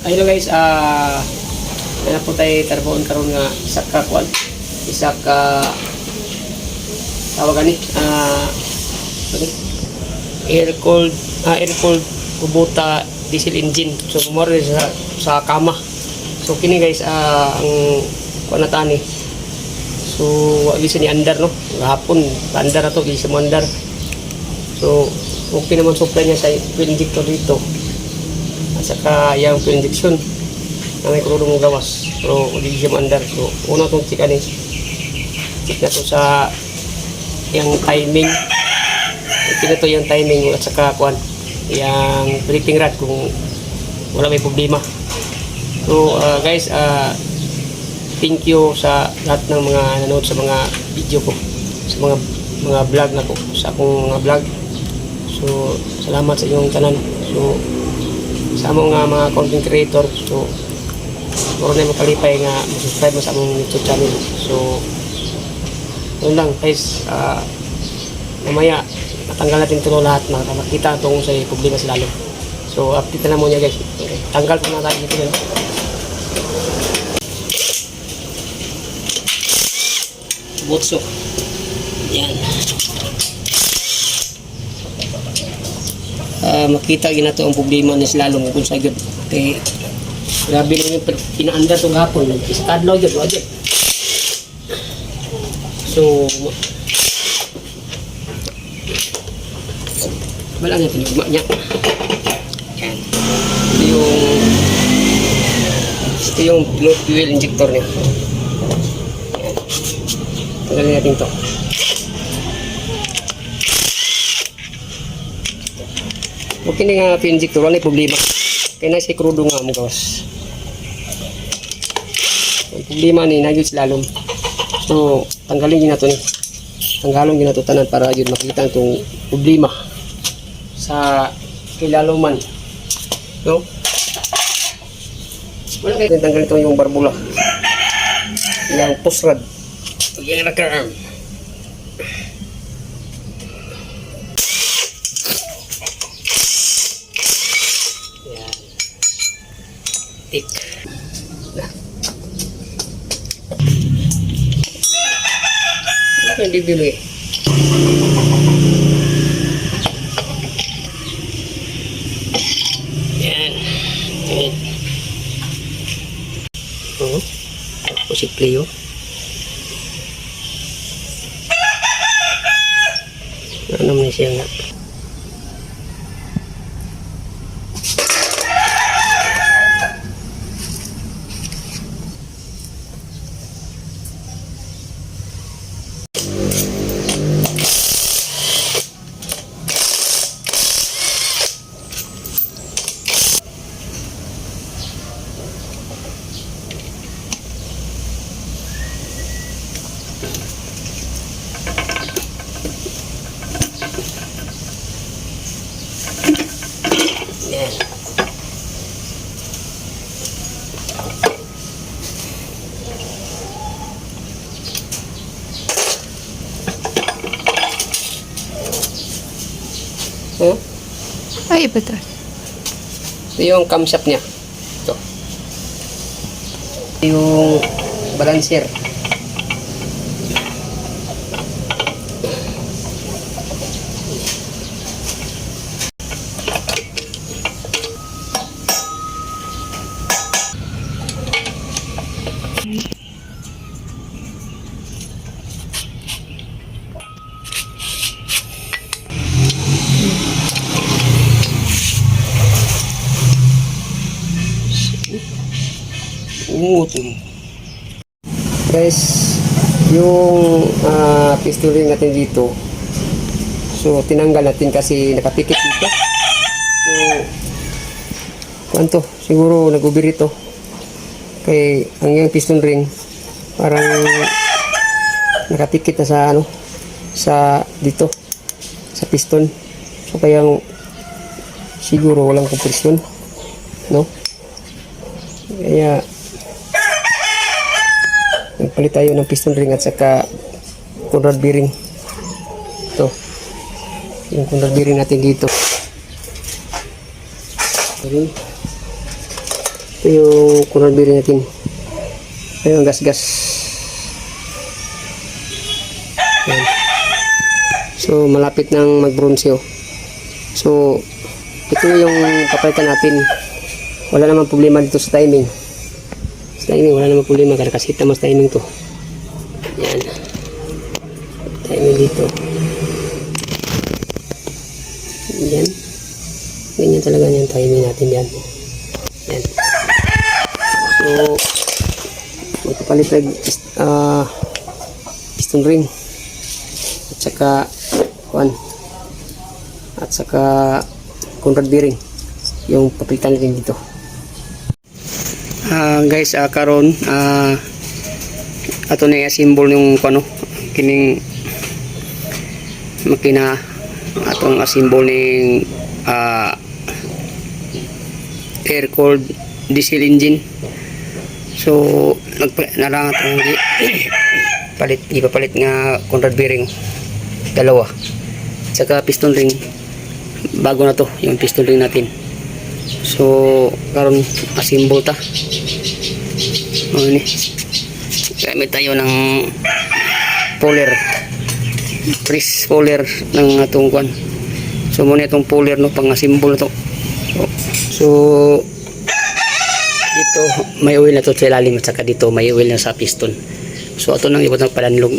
Ayun guys, na po tayo tarboon karon nga isa ka kwan, isa ka tawagan ni air cooled Kubota diesel engine. So more sa kama. So kini guys ang kuan nata ni. So wa gisa ni andar no. Gahapon andar ato gisa mo andar. So okay naman supply niya sa fuel injector dito. At saka yung fuel injection na may krudo mong gawas. So hindi siya mandar. So una itong check ani. Check na to sa yung timing. Check na to yung timing at saka kuan yung breathing rod kung wala may problema. So guys, thank you sa lahat ng mga nanood sa mga video ko, sa mga vlog na ko, sa akong mga vlog. So salamat sa inyong tanan. So sa among mga content creator, so moro na makalipay nga subscribe mo sa among YouTube channel. So yun lang guys, mamaya natanggal natin ito lahat, makita itong sa problema sa lalo. So update na lang muna guys. Okay. Tanggal po na tayo dito yun. Butso yan. Makita ginato ang problema ni slalom kung sa gud kay grabe na yung pinaandar itong hapon isa kadlaw gud wajud. So wala nga tinugma niya yan. Ito yung fuel injector niya yan. Tanggalin natin ito. Okay na nga fuel injector, wala problema. Kaya na si krudo nga mo gawas. Ang problema ni nagyod slalom. So tanggalin din nato ni. Tanggalon din nato tanan para yun makita itong problema sa kilaloman. No? Wala kayo tanggalin ito yung barbula. Yung push rod. Yung naka-arm. Tik. Nah. Apa yang dipilih? Yan. Yan. Oh. Posip Leo. Ano naman siya nga? Ay, betul. Ito yung camshaft niya. Ito. Ito yung balancer. Guys, yung pistol ring natin dito, so tinanggal natin kasi nakapikit dito. So kwanto, siguro nag-ubir ito kay ang yung piston ring parang nakapikit na sa ano, sa dito sa piston. So kaya siguro walang kompresyon, no? Kaya nagpalit tayo ng piston ring at saka Conrad bearing. Ito yung Conrad bearing natin dito. Ito yung corner bearing natin. Ayun, gas-gas. Ayan. So, malapit nang mag-bronze oh. So, ito yung papalitan natin. Wala namang problema dito sa timing. Sa timing, wala namang problema. Kasi mas timing to. Yan. Timing dito. Yan. Ganyan talaga yung timing natin yan. Yan. So, magpapalit piston ring. At saka, at saka conrod bearing yung papalitan natin dito. Guys, karon ato na i-assemble yung kining makina atong assemble ning air cooled diesel engine. So nalang atong ipapalit nga conrod bearing dalawa, saka piston ring. Bago na to yung piston ring natin. So karon assemble ta. Ni gamit tayo ng puller, press puller ng atong kwan. So muna itong puller no, pang assemble to. So dito may oil na to sa ilalim at saka dito may oil na sa piston. So ato nang ibot ng palanlog.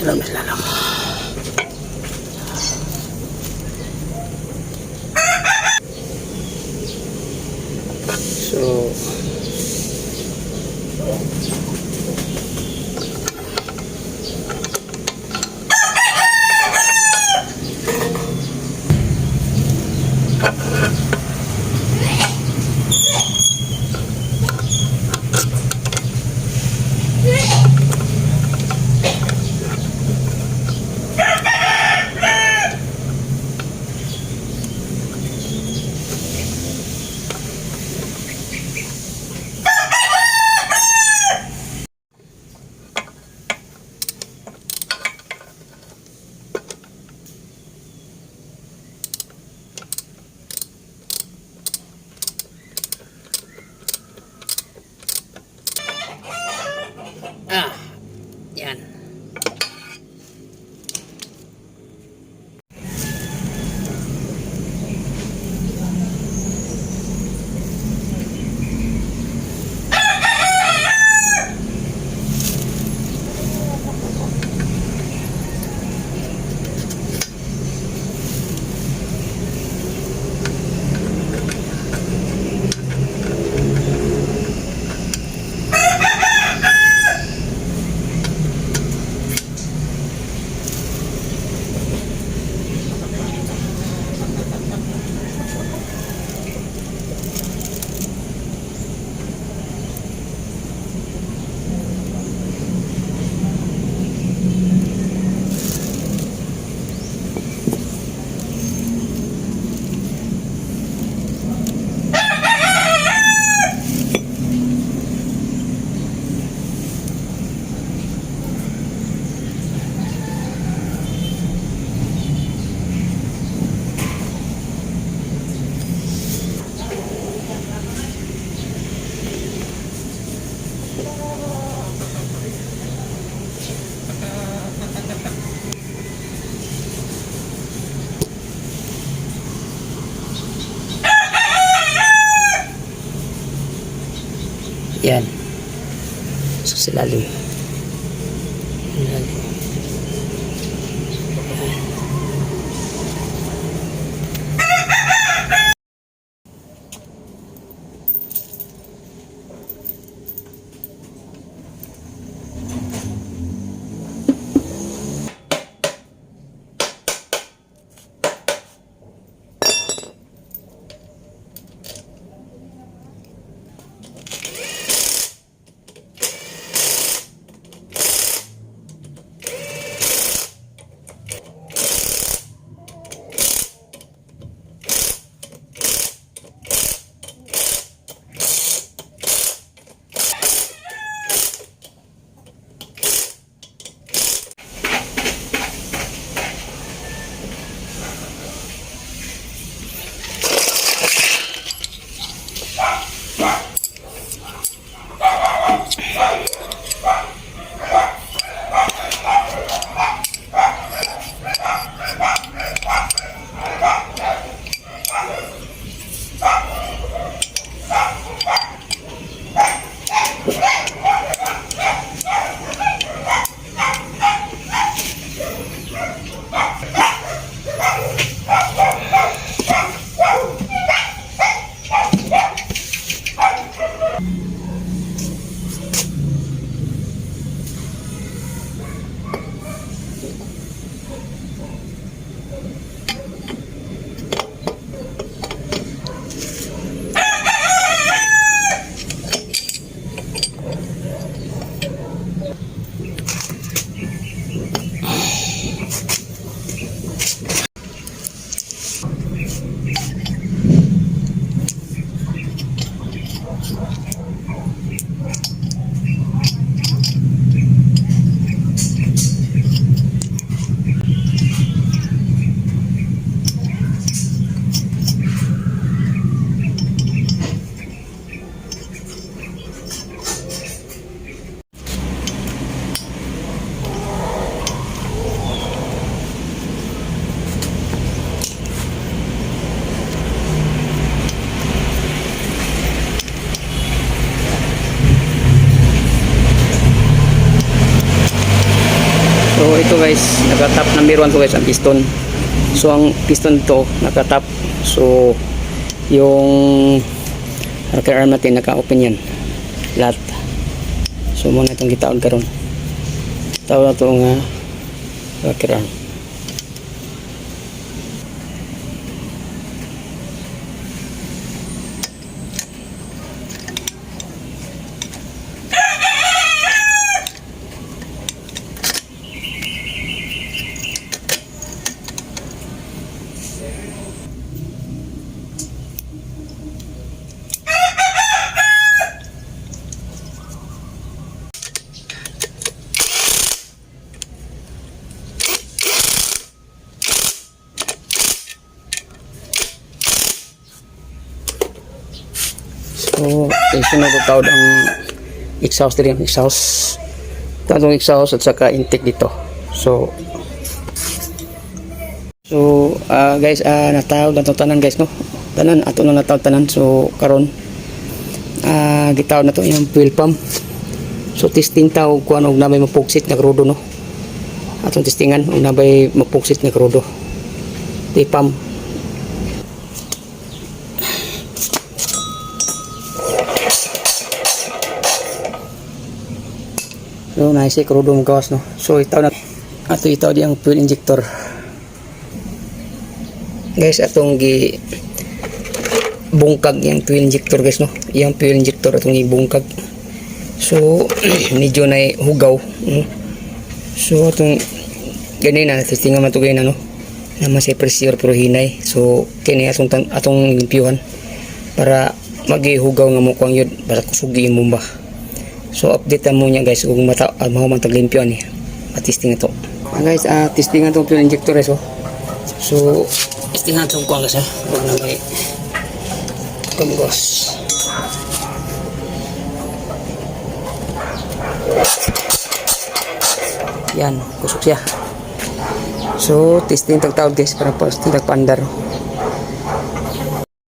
Lalam. So yan. Yan. So silalim. Silalim. So ito guys, naka-top number 1 to guys ang piston. So ang piston to naka-top. So yung rocker arm natin naka-open yan. Lahat. So muna itong gitaon karon. Tawag na ito nga rocker arm. So, sunod ko tawad ang exhaust din, exhaust. Tatong exhaust at saka intake dito. So guys, natawag na itong tanan guys, no? Tanan, ato na natawag tanan. So, karon gitawag na to yung fuel pump. So, testing tawag kung ano, nabay mapuksit na krudo, no? Atong testingan, kung nabay mapuksit na krudo. Di pump. So, naisip krudo mong gawas, no? So, itaw na ato itaw di ang fuel injector. Guys, atong gi bungkag yung fuel injector guys, no? Yung fuel injector atong ibungkag. So, medyo na hugaw. So, atong ganyan na, testingan man ito ganyan, no? Naman sa pressure pero hinay. So, kini atong limpyuhan para magihugaw nga mo kuang yun para kusugi yung bomba. So update mo niya guys kung maho man taglimpyo ni. Testing ito. Guys, testing itong fuel injector so. So testing natin ko guys Wag na may kumbos. Yan, kusok siya. So testing tagtawag guys para pa tagpandar.